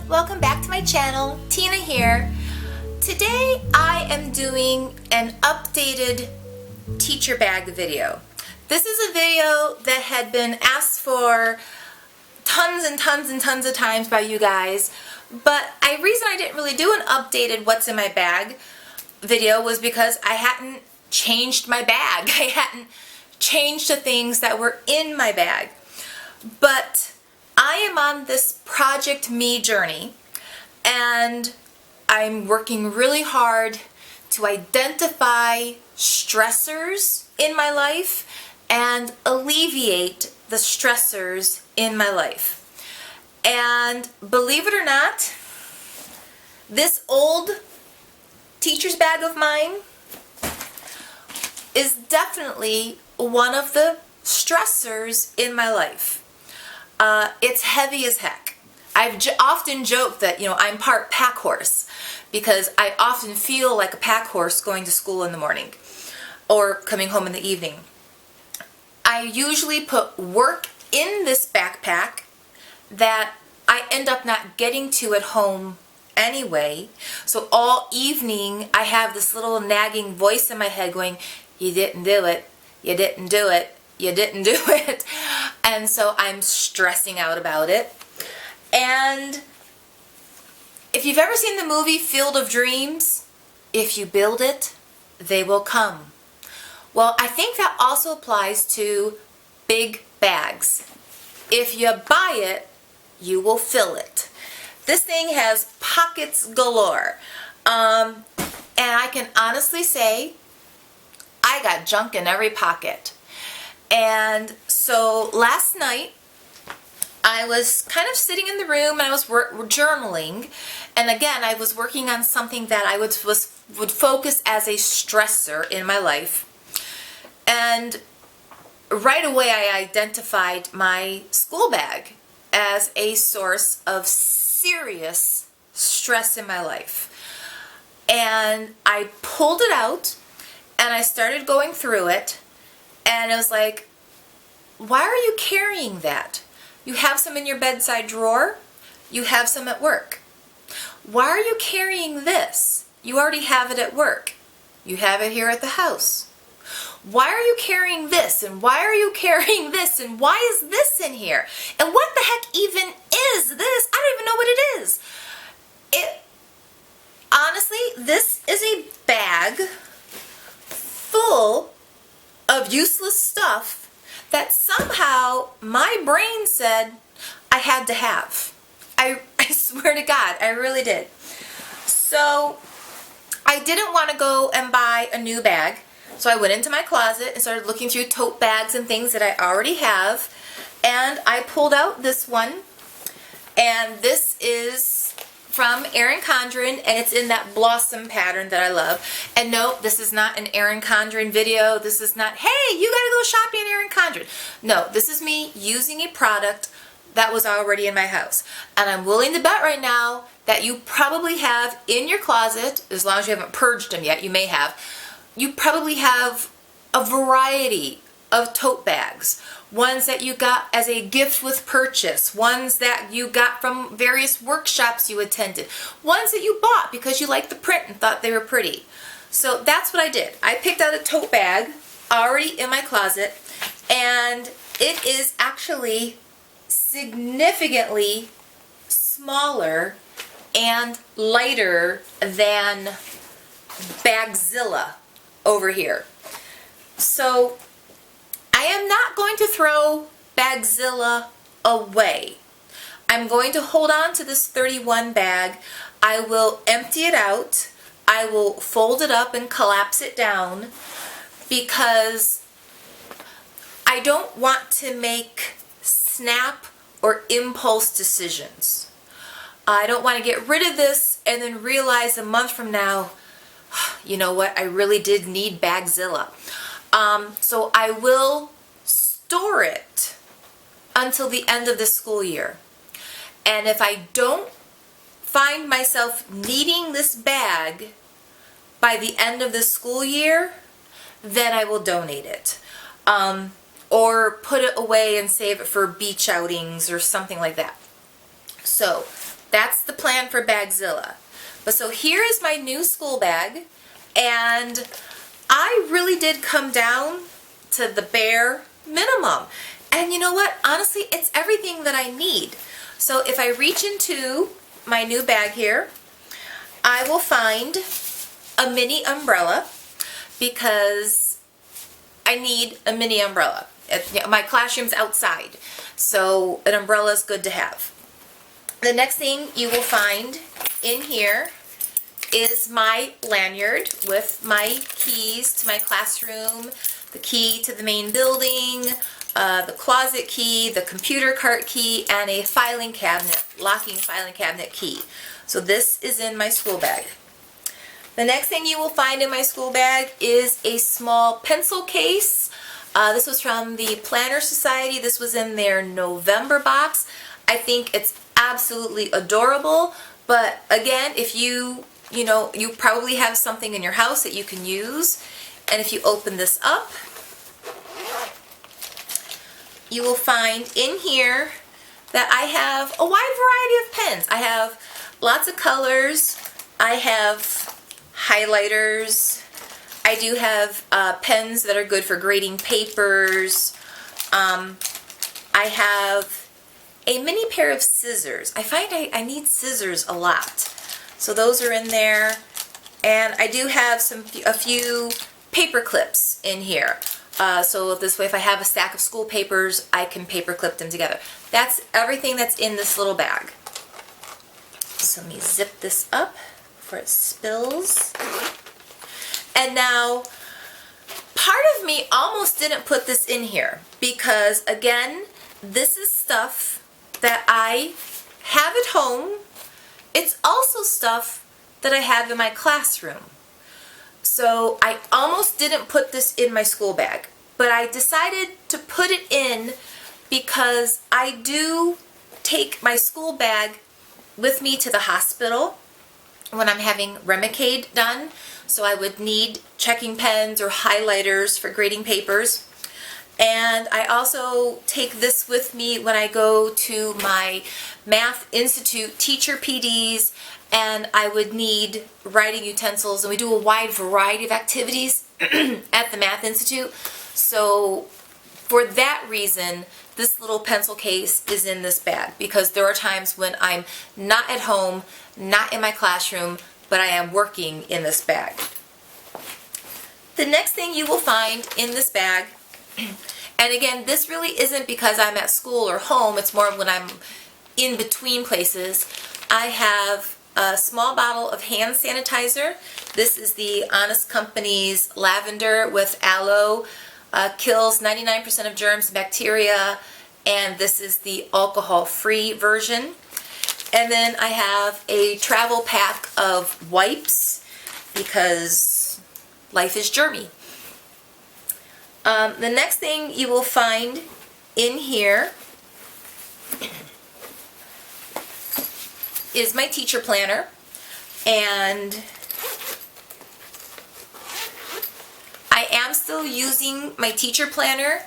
welcome back to my channel. Tina here. Today I am doing an updated teacher bag video. This is a video that had been asked for tons and tons and tons of times by you guys, but the reason I didn't really do an updated what's in my bag video was because I hadn't changed my bag. I hadn't changed the things that were in my bag. But I am on this Project Me journey, and I'm working really hard to identify stressors in my life and alleviate the stressors in my life. And believe it or not, this old teacher's bag of mine is definitely one of the stressors in my life. It's heavy as heck. I've often joked that, I'm part pack horse because I often feel like a pack horse going to school in the morning or coming home in the evening. I usually put work in this backpack that I end up not getting to at home anyway. So all evening I have this little nagging voice in my head going, you didn't do it, you didn't do it, you didn't do it. And so I'm stressing out about it. And if you've ever seen the movie Field of Dreams, if you build it, they will come. Well, I think that also applies to big bags. If you buy it, you will fill it. This thing has pockets galore. And I can honestly say, I got junk in every pocket. And so last night, I was kind of sitting in the room and I was journaling. And again, I was working on something that I would focus as a stressor in my life. And right away, I identified my school bag as a source of serious stress in my life. And I pulled it out and I started going through it. And I was like, why are you carrying that? You have some in your bedside drawer. You have some at work. Why are you carrying this? You already have it at work. You have it here at the house. Why are you carrying this? And why are you carrying this? And why is this in here? And what the heck even is this? I don't even know what it is. Honestly, this is a bag full of useless stuff that somehow my brain said I had to have. I swear to God, I really did. So I didn't want to go and buy a new bag. So I went into my closet and started looking through tote bags and things that I already have. And I pulled out this one. And this is from Erin Condren, and it's in that blossom pattern that I love. And no, this is not an Erin Condren video. This is not, hey, you gotta go shopping at Erin Condren. No, this is me using a product that was already in my house. And I'm willing to bet right now that you probably have in your closet, as long as you haven't purged them yet, you may have, you probably have a variety of tote bags. Ones that you got as a gift with purchase, ones that you got from various workshops you attended, ones that you bought because you liked the print and thought they were pretty. So that's what I did. I picked out a tote bag already in my closet, and it is actually significantly smaller and lighter than Bagzilla over here. So I am not going to throw Bagzilla away. I'm going to hold on to this 31 bag. I will empty it out. I will fold it up and collapse it down because I don't want to make snap or impulse decisions. I don't want to get rid of this and then realize a month from now, you know what, I really did need Bagzilla. So I will store it until the end of the school year. And if I don't find myself needing this bag by the end of the school year, then I will donate it. Or put it away and save it for beach outings or something like that. So That's the plan for Bagzilla. But so here is my new school bag, and I really did come down to the bare minimum. And you know what? Honestly, it's everything that I need. So if I reach into my new bag here, I will find a mini umbrella because I need a mini umbrella. My classroom's outside, so an umbrella is good to have. The next thing you will find in here is my lanyard with my keys to my classroom, the key to the main building, the closet key, the computer cart key, and a filing cabinet, locking filing cabinet key. So this is in my school bag. The next thing you will find in my school bag is a small pencil case. This was from the Planner Society. This was in their November box. I think it's absolutely adorable, but again, if you probably have something in your house that you can use, and if you open this up, you will find in here that I have a wide variety of pens. I have lots of colors. I have highlighters. I do have pens that are good for grading papers. I have a mini pair of scissors. I find I need scissors a lot. So those are in there. And I do have a few paper clips in here. So this way, if I have a stack of school papers, I can paper clip them together. That's everything that's in this little bag. So let me zip this up before it spills. And now, part of me almost didn't put this in here because, again, this is stuff that I have at home. It's also stuff that I have in my classroom. So I almost didn't put this in my school bag, but I decided to put it in because I do take my school bag with me to the hospital when I'm having Remicade done. So I would need checking pens or highlighters for grading papers. And I also take this with me when I go to my Math Institute teacher PDs, and I would need writing utensils, and we do a wide variety of activities at the Math Institute. So for that reason, this little pencil case is in this bag, because there are times when I'm not at home, not in my classroom, but I am working in this bag. The next thing you will find in this bag, and again, this really isn't because I'm at school or home, it's more when I'm in between places. I have a small bottle of hand sanitizer. This is the Honest Company's lavender with aloe. Kills 99% of germs and bacteria, and this is the alcohol-free version. And then I have a travel pack of wipes because life is germy. The next thing you will find in here is my teacher planner, and I am still using my teacher planner.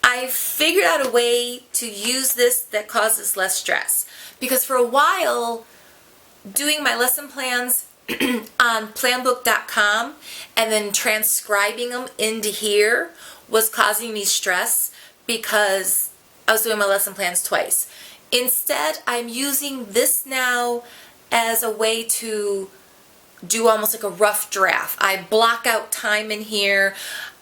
I figured out a way to use this that causes less stress, because for a while doing my lesson plans on planbook.com and then transcribing them into here was causing me stress because I was doing my lesson plans twice. Instead, I'm using this now as a way to do almost like a rough draft. I block out time in here.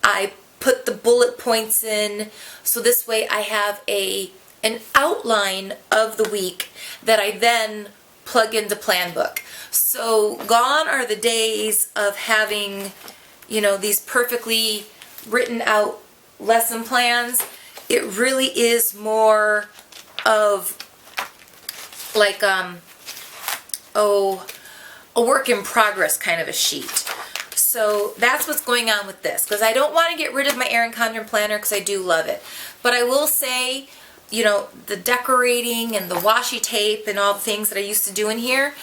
I put the bullet points in, so this way I have an outline of the week that I then plug into Planbook. So gone are the days of having, these perfectly written out lesson plans. It really is more of like a work in progress kind of a sheet. So that's what's going on with this, because I don't want to get rid of my Erin Condren planner because I do love it. But I will say, the decorating and the washi tape and all the things that I used to do in here,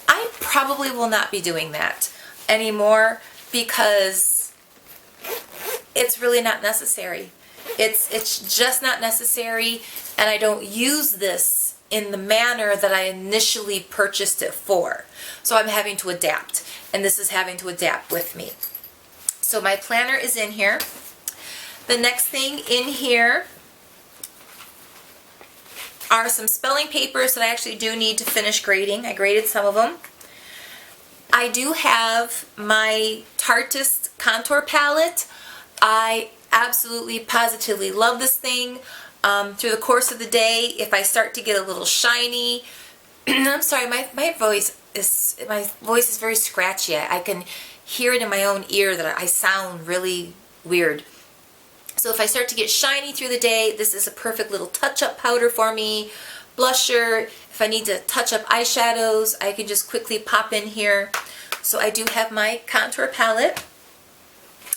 I probably will not be doing that anymore because it's really not necessary. It's just not necessary, and I don't use this in the manner that I initially purchased it for. So I'm having to adapt, and this is having to adapt with me. So my planner is in here. The next thing in here are some spelling papers that I actually do need to finish grading. I graded some of them. I do have my Tartist contour palette. I absolutely, positively love this thing. Through the course of the day, if I start to get a little shiny, I'm sorry, my voice is very scratchy. I can hear it in my own ear that I sound really weird. So if I start to get shiny through the day, this is a perfect little touch-up powder for me. Blusher, if I need to touch up eyeshadows, I can just quickly pop in here. So I do have my contour palette.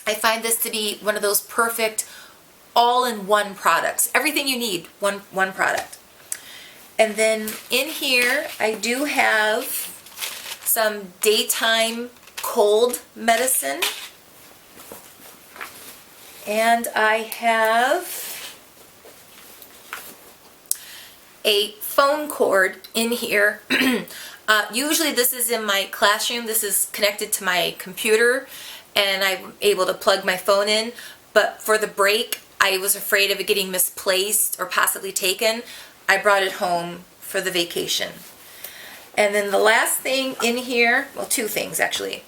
I find this to be one of those perfect all-in-one products. Everything you need, one product. And then in here, I do have some daytime cold medicine. And I have a phone cord in here. Usually this is in my classroom. This is connected to my computer, and I'm able to plug my phone in. But for the break, I was afraid of it getting misplaced or possibly taken. I brought it home for the vacation. And then the last thing in here, well, two things actually.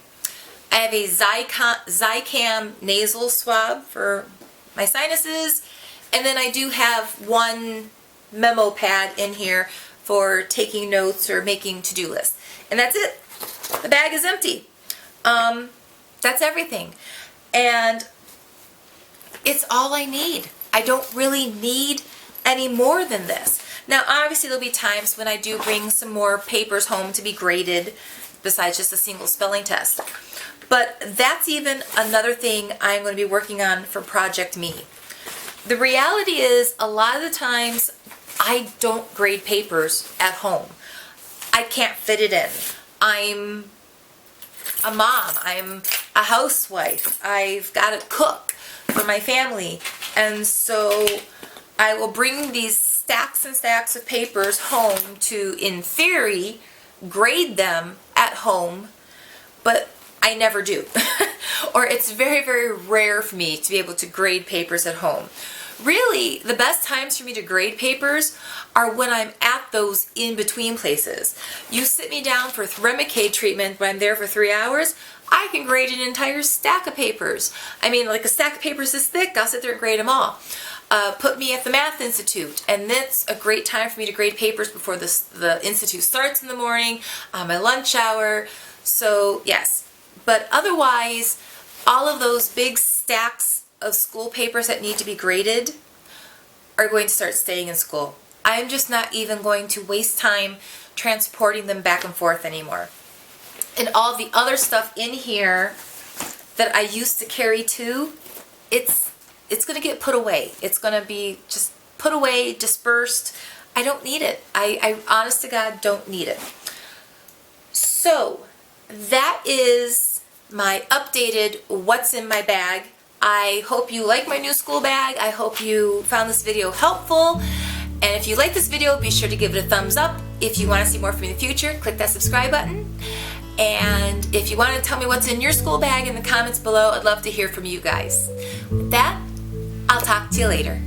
I have a Zicam nasal swab for my sinuses, and then I do have one memo pad in here for taking notes or making to-do lists. And that's it. The bag is empty. That's everything. And it's all I need. I don't really need any more than this. Now, obviously, there'll be times when I do bring some more papers home to be graded besides just a single spelling test. But that's even another thing I'm going to be working on for Project Me. The reality is, a lot of the times, I don't grade papers at home. I can't fit it in. I'm a mom. I'm a housewife. I've got to cook for my family. And so I will bring these stacks and stacks of papers home to, in theory, grade them at home, but I never do. Or it's very, very rare for me to be able to grade papers at home. Really, the best times for me to grade papers are when I'm at those in-between places. You sit me down for Remicade treatment when I'm there for 3 hours, I can grade an entire stack of papers. I mean, like a stack of papers this thick, I'll sit there and grade them all. Put me at the Math Institute, and that's a great time for me to grade papers before the Institute starts in the morning, on my lunch hour. So, yes. But otherwise, all of those big stacks of school papers that need to be graded are going to start staying in school. I'm just not even going to waste time transporting them back and forth anymore. And all the other stuff in here that I used to carry too, it's going to get put away. It's going to be just put away, dispersed. I don't need it. I honest to God don't need it. So that is my updated what's in my bag. I hope you like my new school bag. I hope you found this video helpful. And if you like this video, be sure to give it a thumbs up. If you want to see more from me in the future, click that subscribe button. And if you want to tell me what's in your school bag in the comments below, I'd love to hear from you guys. With that, I'll talk to you later.